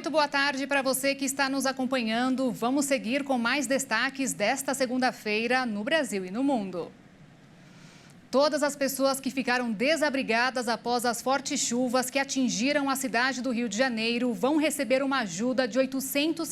Muito boa tarde para você que está nos acompanhando. Vamos seguir com mais destaques desta segunda-feira no Brasil e no mundo. Todas as pessoas que ficaram desabrigadas após as fortes chuvas que atingiram a cidade do Rio de Janeiro vão receber uma ajuda de R$ 800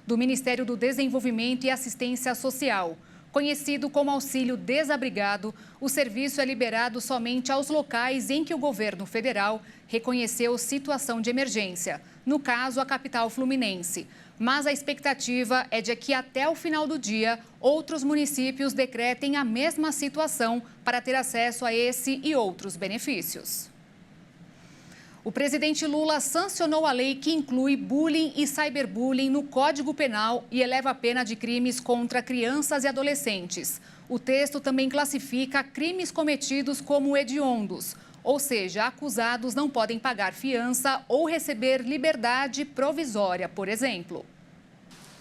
do Ministério do Desenvolvimento e Assistência Social. Conhecido como auxílio desabrigado, o serviço é liberado somente aos locais em que o governo federal reconheceu situação de emergência, no caso a capital fluminense. Mas a expectativa é de que até o final do dia, outros municípios decretem a mesma situação para ter acesso a esse e outros benefícios. O presidente Lula sancionou a lei que inclui bullying e cyberbullying no Código Penal e eleva a pena de crimes contra crianças e adolescentes. O texto também classifica crimes cometidos como hediondos, ou seja, acusados não podem pagar fiança ou receber liberdade provisória, por exemplo.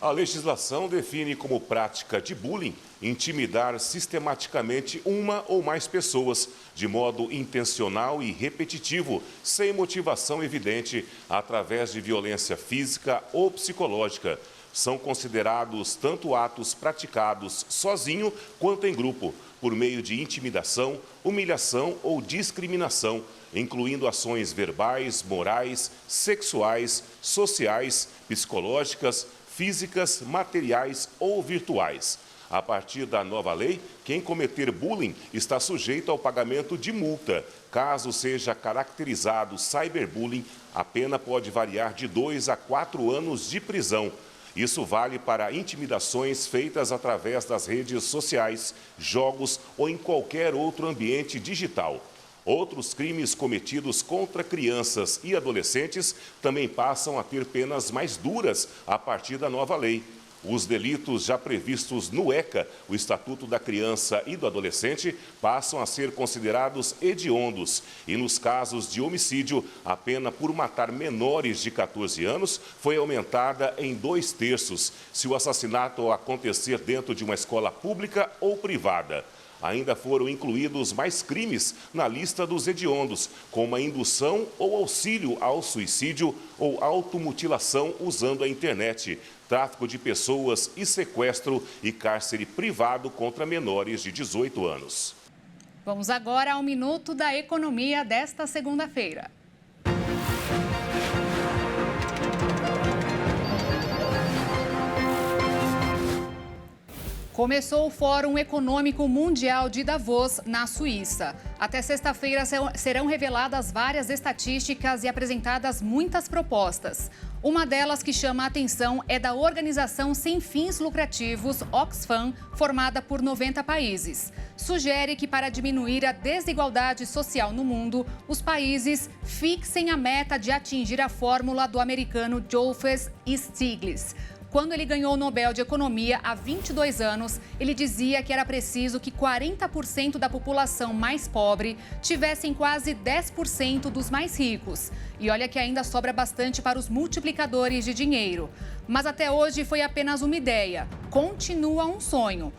A legislação define como prática de bullying intimidar sistematicamente uma ou mais pessoas, de modo intencional e repetitivo, sem motivação evidente, através de violência física ou psicológica. São considerados tanto atos praticados sozinho quanto em grupo, por meio de intimidação, humilhação ou discriminação, incluindo ações verbais, morais, sexuais, sociais, psicológicas, físicas, materiais ou virtuais. A partir da nova lei, quem cometer bullying está sujeito ao pagamento de multa. Caso seja caracterizado cyberbullying, a pena pode variar de 2 a 4 anos de prisão. Isso vale para intimidações feitas através das redes sociais, jogos ou em qualquer outro ambiente digital. Outros crimes cometidos contra crianças e adolescentes também passam a ter penas mais duras a partir da nova lei. Os delitos já previstos no ECA, o Estatuto da Criança e do Adolescente, passam a ser considerados hediondos. E nos casos de homicídio, a pena por matar menores de 14 anos foi aumentada em 2/3, se o assassinato acontecer dentro de uma escola pública ou privada. Ainda foram incluídos mais crimes na lista dos hediondos, como a indução ou auxílio ao suicídio ou automutilação usando a internet, tráfico de pessoas e sequestro e cárcere privado contra menores de 18 anos. Vamos agora ao Minuto da Economia desta segunda-feira. Começou o Fórum Econômico Mundial de Davos, na Suíça. Até sexta-feira serão reveladas várias estatísticas e apresentadas muitas propostas. Uma delas que chama a atenção é da organização sem fins lucrativos, Oxfam, formada por 90 países. Sugere que, para diminuir a desigualdade social no mundo, os países fixem a meta de atingir a fórmula do americano Joseph Stiglitz. Quando ele ganhou o Nobel de Economia há 22 anos, ele dizia que era preciso que 40% da população mais pobre tivessem quase 10% dos mais ricos. E olha que ainda sobra bastante para os multiplicadores de dinheiro. Mas até hoje foi apenas uma ideia. Continua um sonho.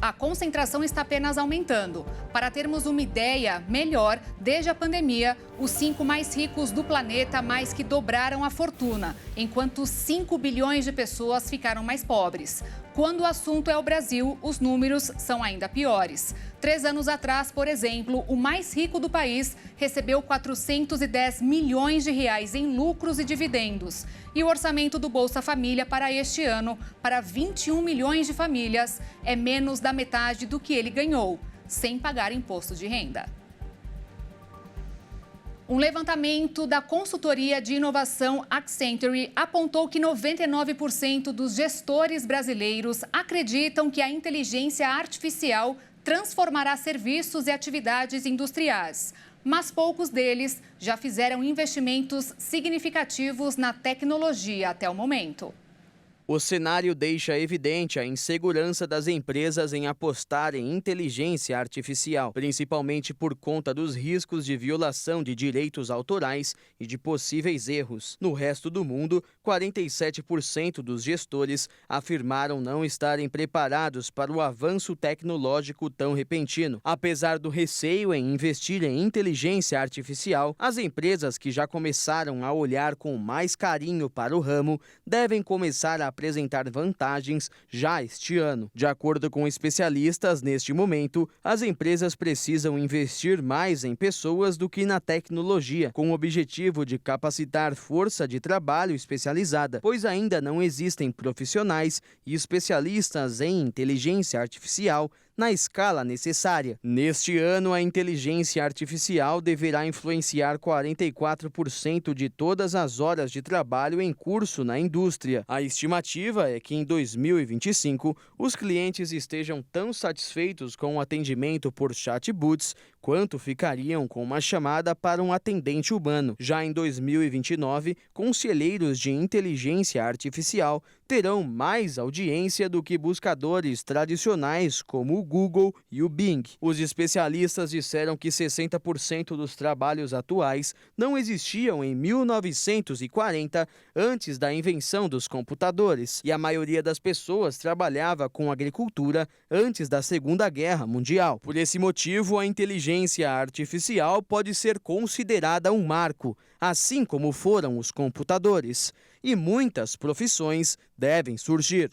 A concentração está apenas aumentando. Para termos uma ideia melhor, desde a pandemia, os 5 mais ricos do planeta mais que dobraram a fortuna, enquanto 5 bilhões de pessoas ficaram mais pobres. Quando o assunto é o Brasil, os números são ainda piores. 3 anos atrás, por exemplo, o mais rico do país recebeu 410 milhões de reais em lucros e dividendos. E o orçamento do Bolsa Família para este ano, para 21 milhões de famílias, é menos da metade do que ele ganhou, sem pagar imposto de renda. Um levantamento da consultoria de inovação Accenture apontou que 99% dos gestores brasileiros acreditam que a inteligência artificial transformará serviços e atividades industriais. Mas poucos deles já fizeram investimentos significativos na tecnologia até o momento. O cenário deixa evidente a insegurança das empresas em apostar em inteligência artificial, principalmente por conta dos riscos de violação de direitos autorais e de possíveis erros. No resto do mundo, 47% dos gestores afirmaram não estarem preparados para o avanço tecnológico tão repentino. Apesar do receio em investir em inteligência artificial, as empresas que já começaram a olhar com mais carinho para o ramo devem começar a apresentar vantagens já este ano. De acordo com especialistas, neste momento, as empresas precisam investir mais em pessoas do que na tecnologia, com o objetivo de capacitar força de trabalho especializada, pois ainda não existem profissionais e especialistas em inteligência artificial na escala necessária. Neste ano, a inteligência artificial deverá influenciar 44% de todas as horas de trabalho em curso na indústria. A estimativa é que em 2025, os clientes estejam tão satisfeitos com o atendimento por chatbots quanto ficariam com uma chamada para um atendente humano. Já em 2029, conselheiros de inteligência artificial terão mais audiência do que buscadores tradicionais como o Google e o Bing. Os especialistas disseram que 60% dos trabalhos atuais não existiam em 1940, antes da invenção dos computadores, e a maioria das pessoas trabalhava com agricultura antes da Segunda Guerra Mundial. Por esse motivo, a inteligência artificial pode ser considerada um marco, assim como foram os computadores, e muitas profissões devem surgir.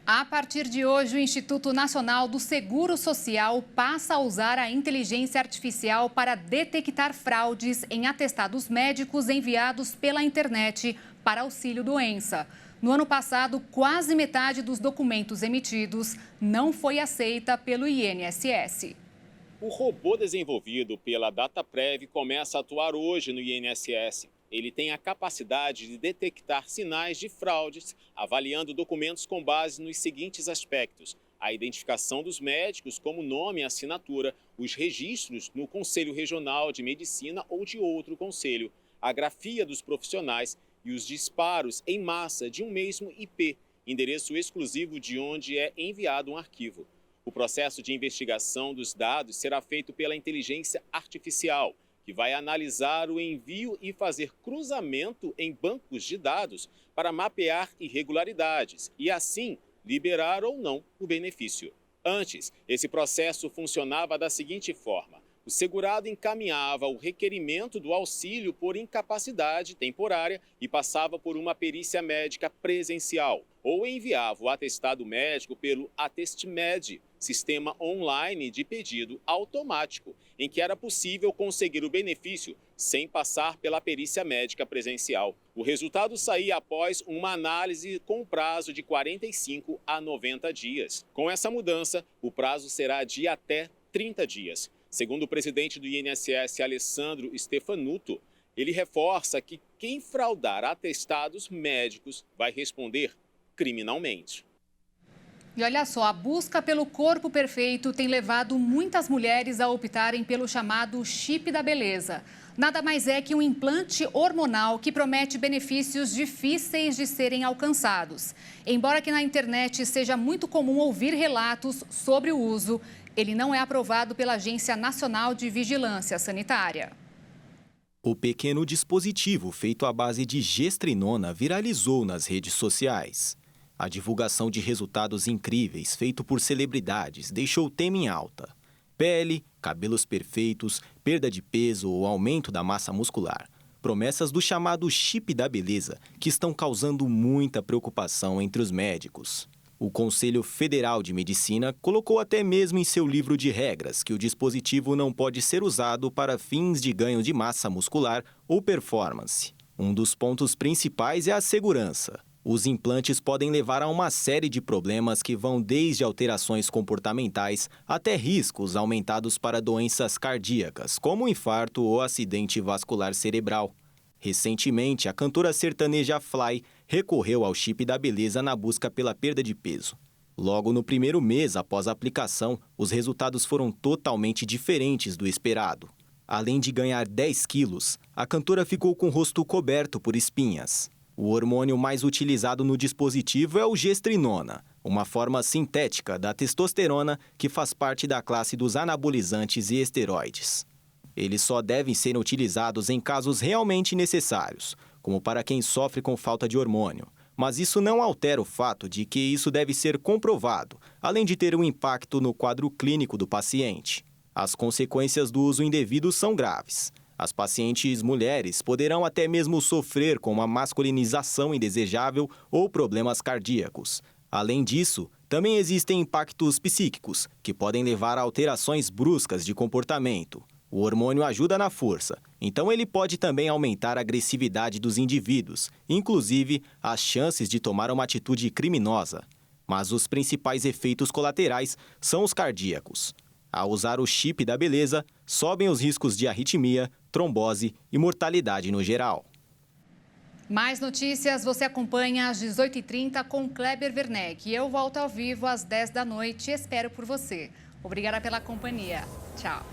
A partir de hoje, o Instituto Nacional do Seguro Social passa a usar a inteligência artificial para detectar fraudes em atestados médicos enviados pela internet para auxílio-doença. No ano passado, quase metade dos documentos emitidos não foi aceita pelo INSS. O robô desenvolvido pela DataPrev começa a atuar hoje no INSS. Ele tem a capacidade de detectar sinais de fraudes, avaliando documentos com base nos seguintes aspectos: a identificação dos médicos, como nome e assinatura, os registros no Conselho Regional de Medicina ou de outro conselho, a grafia dos profissionais e os disparos em massa de um mesmo IP, endereço exclusivo de onde é enviado um arquivo. O processo de investigação dos dados será feito pela inteligência artificial, que vai analisar o envio e fazer cruzamento em bancos de dados para mapear irregularidades e, assim, liberar ou não o benefício. Antes, esse processo funcionava da seguinte forma: o segurado encaminhava o requerimento do auxílio por incapacidade temporária e passava por uma perícia médica presencial, ou enviava o atestado médico pelo AtestMed, sistema online de pedido automático, em que era possível conseguir o benefício sem passar pela perícia médica presencial. O resultado saía após uma análise com prazo de 45 a 90 dias. Com essa mudança, o prazo será de até 30 dias. Segundo o presidente do INSS, Alessandro Stefanuto, ele reforça que quem fraudar atestados médicos vai responder criminalmente. E olha só, a busca pelo corpo perfeito tem levado muitas mulheres a optarem pelo chamado chip da beleza. Nada mais é que um implante hormonal que promete benefícios difíceis de serem alcançados. Embora que na internet seja muito comum ouvir relatos sobre o uso, ele não é aprovado pela Agência Nacional de Vigilância Sanitária. O pequeno dispositivo feito à base de gestrinona viralizou nas redes sociais. A divulgação de resultados incríveis feito por celebridades deixou o tema em alta. Pele, cabelos perfeitos, perda de peso ou aumento da massa muscular. Promessas do chamado chip da beleza que estão causando muita preocupação entre os médicos. O Conselho Federal de Medicina colocou até mesmo em seu livro de regras que o dispositivo não pode ser usado para fins de ganho de massa muscular ou performance. Um dos pontos principais é a segurança. Os implantes podem levar a uma série de problemas que vão desde alterações comportamentais até riscos aumentados para doenças cardíacas, como infarto ou acidente vascular cerebral. Recentemente, a cantora sertaneja Fly recorreu ao chip da beleza na busca pela perda de peso. Logo no primeiro mês após a aplicação, os resultados foram totalmente diferentes do esperado. Além de ganhar 10 quilos, a cantora ficou com o rosto coberto por espinhas. O hormônio mais utilizado no dispositivo é o gestrinona, uma forma sintética da testosterona que faz parte da classe dos anabolizantes e esteroides. Eles só devem ser utilizados em casos realmente necessários, como para quem sofre com falta de hormônio. Mas isso não altera o fato de que isso deve ser comprovado, além de ter um impacto no quadro clínico do paciente. As consequências do uso indevido são graves. As pacientes mulheres poderão até mesmo sofrer com uma masculinização indesejável ou problemas cardíacos. Além disso, também existem impactos psíquicos, que podem levar a alterações bruscas de comportamento. O hormônio ajuda na força, então ele pode também aumentar a agressividade dos indivíduos, inclusive as chances de tomar uma atitude criminosa. Mas os principais efeitos colaterais são os cardíacos. Ao usar o chip da beleza, sobem os riscos de arritmia, trombose e mortalidade no geral. Mais notícias você acompanha às 18h30 com Kleber Werneck. Eu volto ao vivo às 10 da noite e espero por você. Obrigada pela companhia. Tchau.